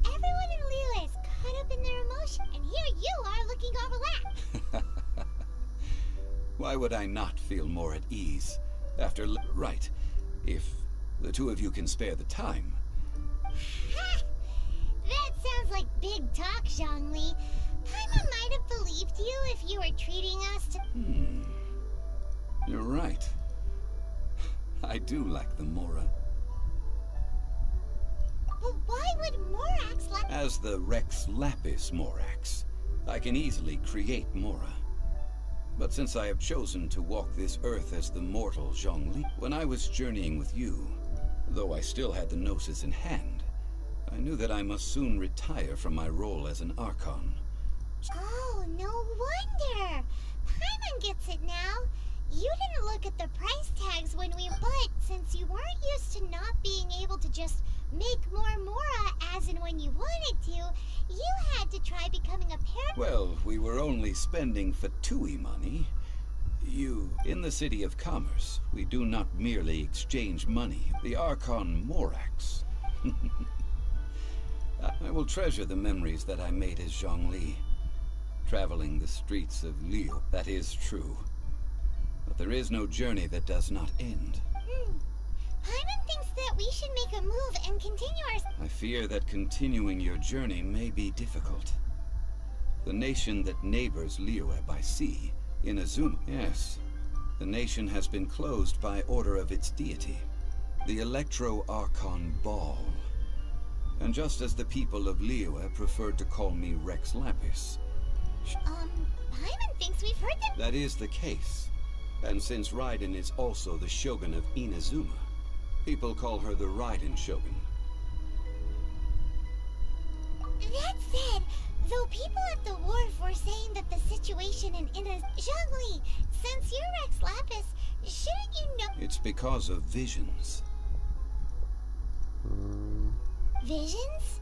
C: Everyone in Liyue is caught up in their emotion, and here you are looking all relaxed!
A: Why would I not feel more at ease after... Right. If the two of you can spare the time.
C: Ha! That sounds like big talk, Zhongli. Paimon might have believed you if you were treating us to...
A: You're right. I do like the Mora.
C: But why would Morax like...
A: As the Rex Lapis Morax, I can easily create Mora. But since I have chosen to walk this earth as the mortal Zhongli, when I was journeying with you, though I still had the Gnosis in hand, I knew that I must soon retire from my role as an Archon.
C: Oh, no wonder! Paimon gets it now. You didn't look at the price tags when we... But since you weren't used to not being able to just make more Mora as and when you wanted to, you had to try becoming a parent.
A: Well, we were only spending Fatui money. In the City of Commerce, we do not merely exchange money. The Archon Morax. I will treasure the memories that I made as Zhongli, traveling the streets of Liu. That is true. But there is no journey that does not end.
C: Paimon thinks that we should make a move and continue our...
A: I fear that continuing your journey may be difficult. The nation that neighbors Liyue by sea, Inazuma. Yes, the nation has been closed by order of its deity, the Electro-Archon Ball. And just as the people of Liyue preferred to call me Rex Lapis.
C: Paimon thinks we've heard them...
A: That is the case. And since Raiden is also the Shogun of Inazuma, people call her the Raiden Shogun.
C: That said, though people at the wharf were saying that the situation in Zhongli, since you're Rex Lapis, shouldn't you know...
A: It's because of visions.
C: Visions?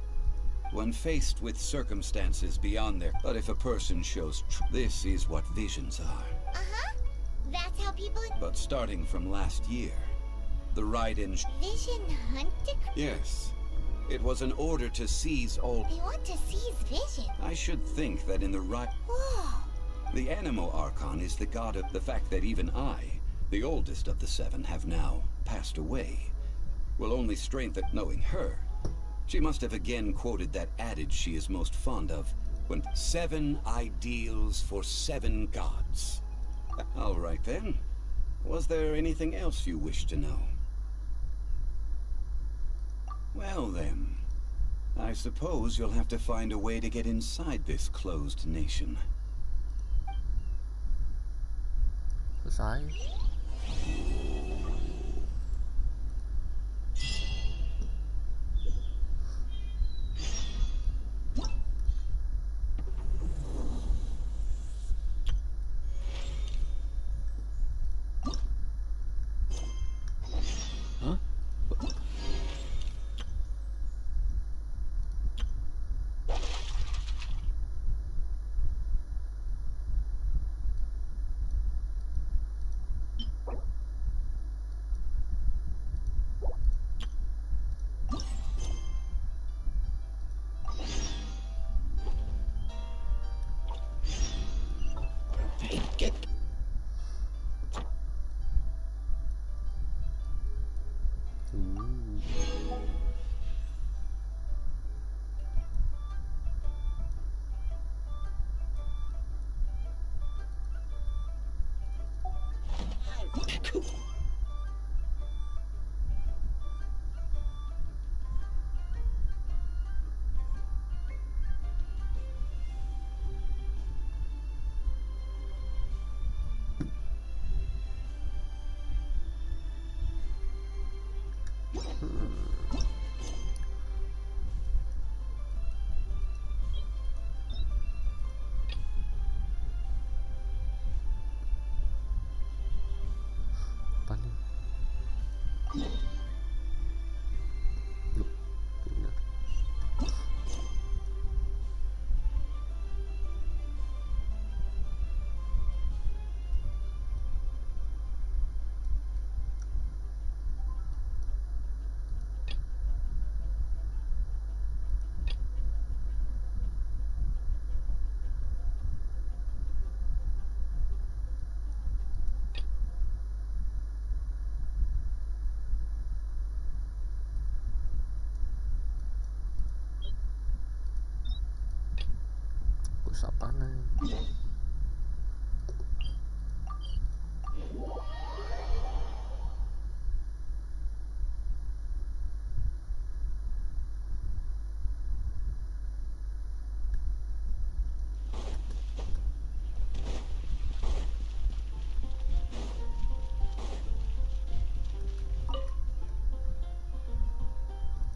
A: When faced with circumstances beyond their... But if a person shows this is what visions are.
C: Uh-huh. That's how people...
A: But starting from last year, the Raiden...
C: Vision hunted?
A: Yes. It was an order to seize all...
C: They want to seize vision.
A: I should think that in the
C: Whoa.
A: The Animo Archon is the god of the fact that even I, the oldest of the seven, have now passed away, will only strengthen knowing her. She must have again quoted that adage she is most fond of, when 7 ideals for 7 gods. All right then. Was there anything else you wish to know? Well then, I suppose you'll have to find a way to get inside this closed nation.
B: Selesai.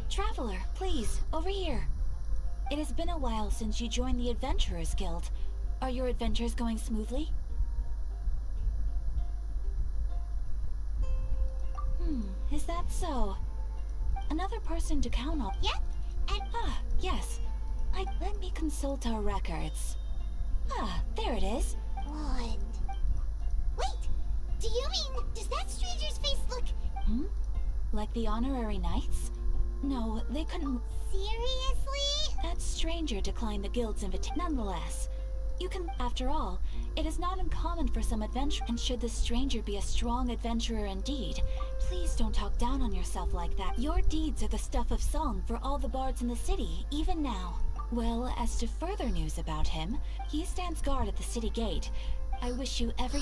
D: Traveler, please, over here. It has been a while since you joined the Adventurers Guild. Are your adventures going smoothly? Is that so? Another person to count on.
C: Yep.
D: Yes. Let me consult our records. There it is.
C: Wait. Do you mean, does that stranger's face look...
K: Hmm? Like the honorary knights? No, they couldn't...
C: Seriously?
K: That stranger declined the guild's invitation. Nonetheless, you can... After all, it is not uncommon for some adventure... And should the stranger be a strong adventurer indeed, please don't talk down on yourself like that. Your deeds are the stuff of song for all the bards in the city, even now. Well, as to further news about him, he stands guard at the city gate. I wish you every...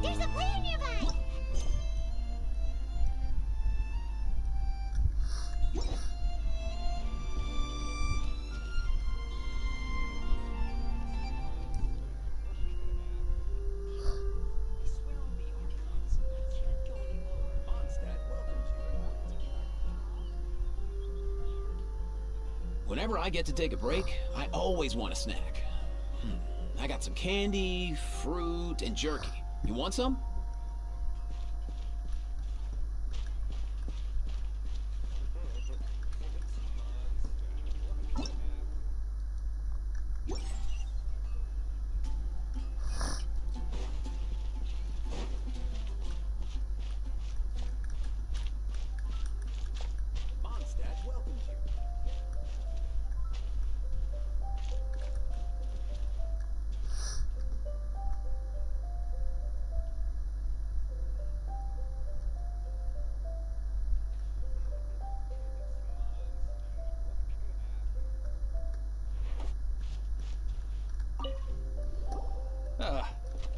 C: There's a player nearby!
I: Whenever I get to take a break, I always want a snack. I got some candy, fruit, and jerky. You want some?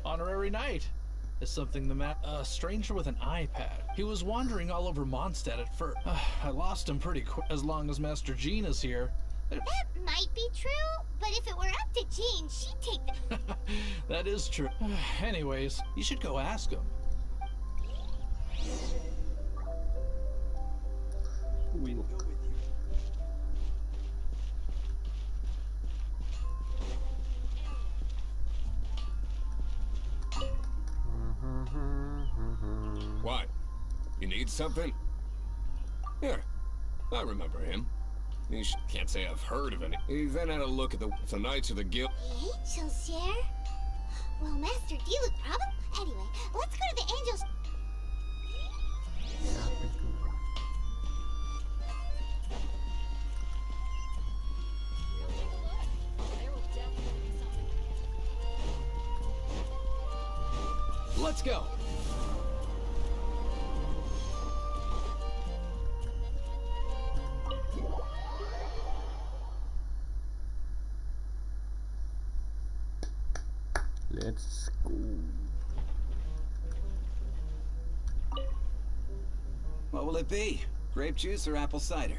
V: Honorary Knight. Is something the matter? A stranger with an iPad. He was wandering all over Mondstadt at first. I lost him pretty quick. As long as Master Jean is here.
C: That might be true, but if it were up to Jean, she'd take the...
V: That is true. Anyways, you should go ask him.
B: We'll go with you.
W: What? You need something? Here, I remember him. You can't say I've heard of any. He then had a look at the Knights of the Guild.
C: Angels share? Well, Master D looked probably... Anyway, let's go to the Angels...
I: Let's go.
B: Let's go.
A: What will it be? Grape juice or apple cider?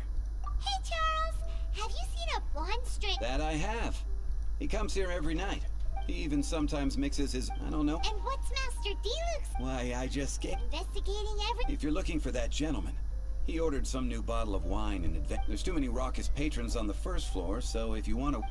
C: Hey, Charles! Have you seen a blonde straight...
A: That I have. He comes here every night. He even sometimes mixes his... I don't know.
C: And what's Master D-Luke's...
A: Why, I just get...
C: Investigating every...
A: If you're looking for that gentleman, he ordered some new bottle of wine in advance. There's too many raucous patrons on the first floor, so if you want to...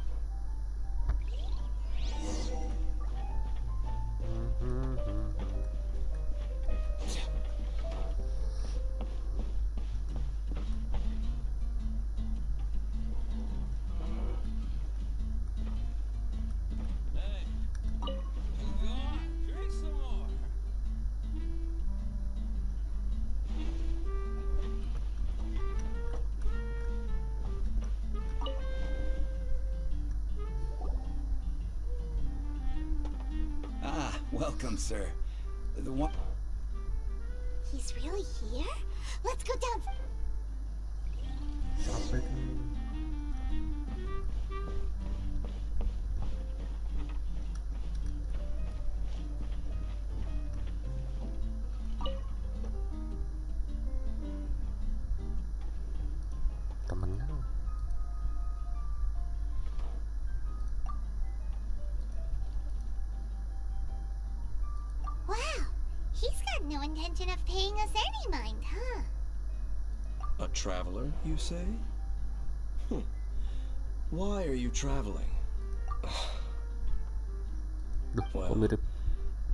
A: Welcome, sir. The one...
C: He's really here? Let's go down...
B: Temennya.
C: Wow, he's got no intention of paying us any mind, huh?
X: A traveler, you say? Why are you traveling? Well,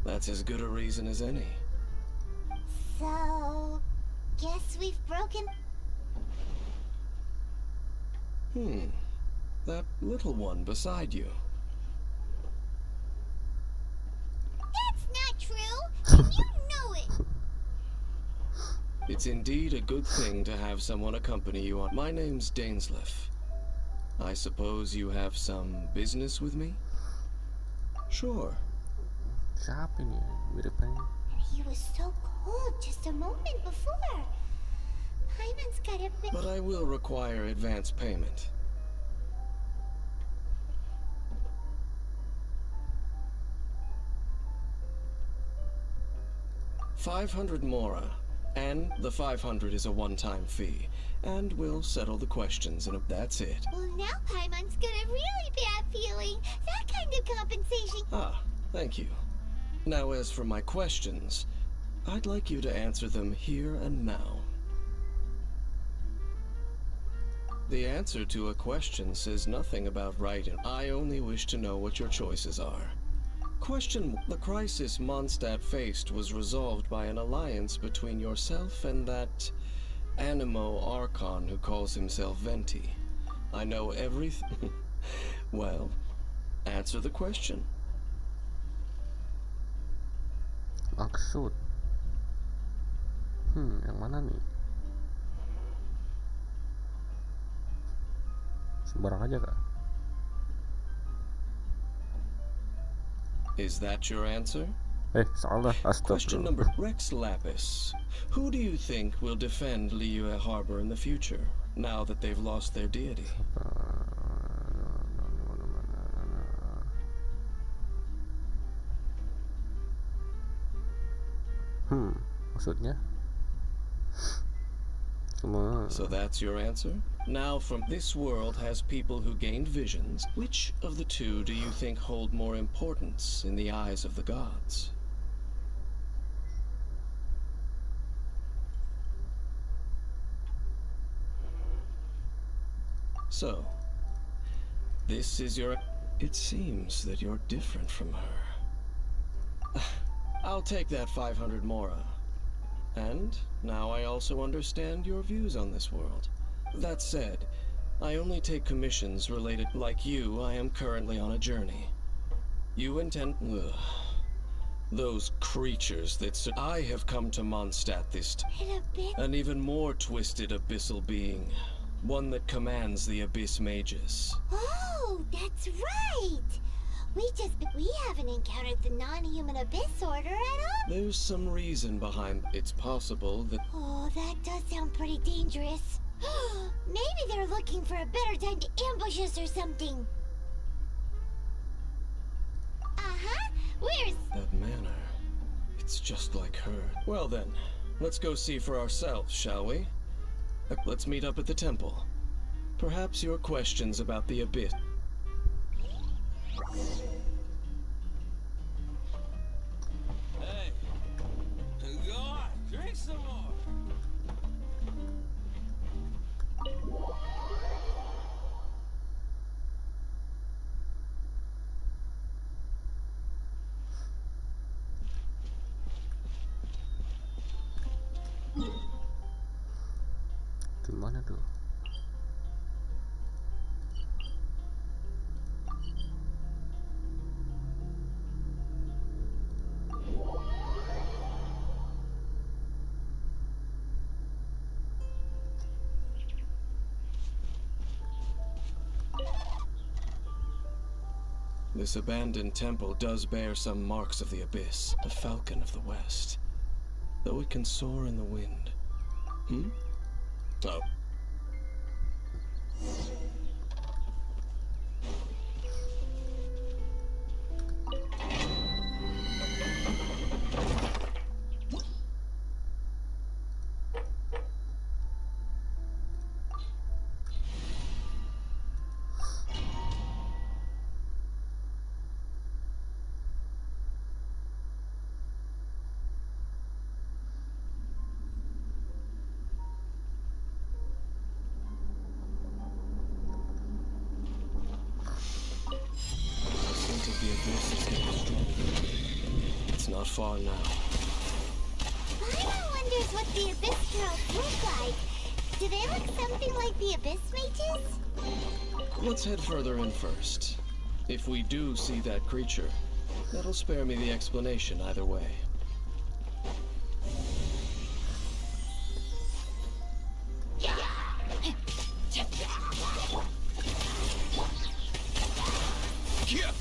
X: that's as good a reason as any.
C: So... guess we've broken...
X: That little one beside you.
C: That's not true, and you know it.
X: It's indeed a good thing to have someone accompany you on. My name's Dainsleif. I suppose you have some business with me? Sure.
B: Siapa ini ya? Mirip-mirip.
C: He was so cold just a moment before. Paimon's got a bit.
X: But I will require advance payment. $500 mora, and the 500 is a one-time fee, and we'll settle the questions, and that's it.
C: Well, now Paimon's got a really bad feeling. That kind of compensation.
X: Ah, thank you. Now, as for my questions, I'd like you to answer them here and now. The answer to a question says nothing about right and I only wish to know what your choices are. Question: the crisis Mondstadt faced was resolved by an alliance between yourself and that Animo Archon who calls himself Venti. I know everything. Well, answer the question.
B: Maksud. Yang mana nih? Sembarang aja kak?
X: Is that your answer?
B: Salah.
X: Question number: Rex Lapis. Who do you think will defend Liyue Harbor in the future, now that they've lost their deity?
B: Maksudnya?
X: So that's your answer? Now, from this world has people who gained visions. Which of the two do you think hold more importance in the eyes of the gods? So, this is your... It seems that you're different from her. I'll take that 500 mora. And now I also understand your views on this world. That said, I only take commissions related. Like you, I am currently on a journey. You intend... Ugh. Those creatures that... I have come to Mondstadt this time. An even more twisted abyssal being. One that commands the Abyss Mages.
C: Oh, that's right! We haven't encountered the non-human Abyss Order at all.
X: There's some reason behind... It's possible that...
C: Oh, that does sound pretty dangerous. Maybe they're looking for a better time to ambush us or something. Uh-huh. Where's...
X: That manner. It's just like her. Well then, let's go see for ourselves, shall we? Let's meet up at the temple. Perhaps your questions about the Abyss...
G: Hey, go on, drink some more.
B: Gimana tuh?
X: This abandoned temple does bear some marks of the Abyss, the Falcon of the West. Though it can soar in the wind. Oh. It's not far now.
C: Paimon wonders what the Abyss Girls look like. Do they look something like the Abyss Mages?
X: let's head further in first. If we do see that creature, that'll spare me the explanation either way.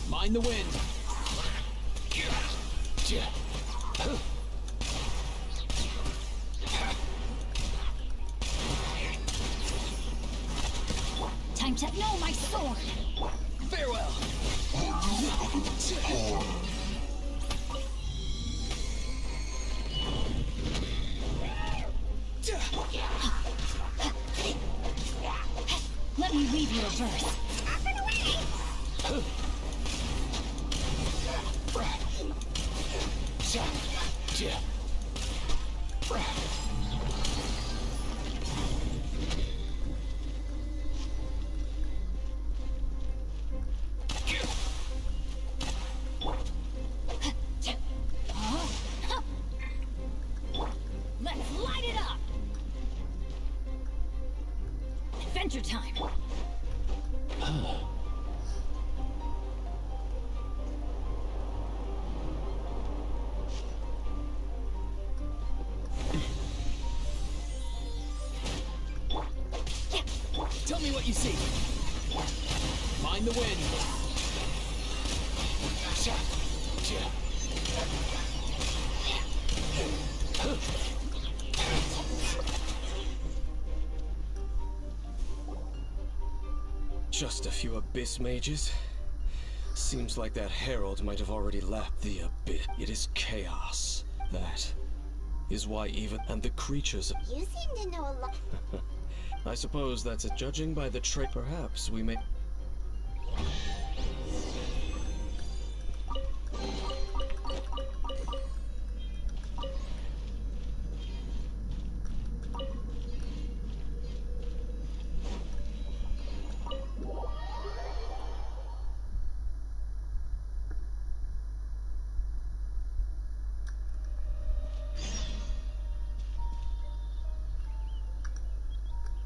I: Mind the wind.
K: Time to know my sword.
I: Farewell.
K: Let me weave you a verse.
E: Let's light it up! Adventure time!
I: Tell me what you see. Mind the wind.
X: Just a few abyss mages? Seems like that herald might have already left the abyss. It is chaos. That is why even and the creatures.
C: You seem to know a lot.
X: I suppose that's it. Judging by the trait, perhaps we may.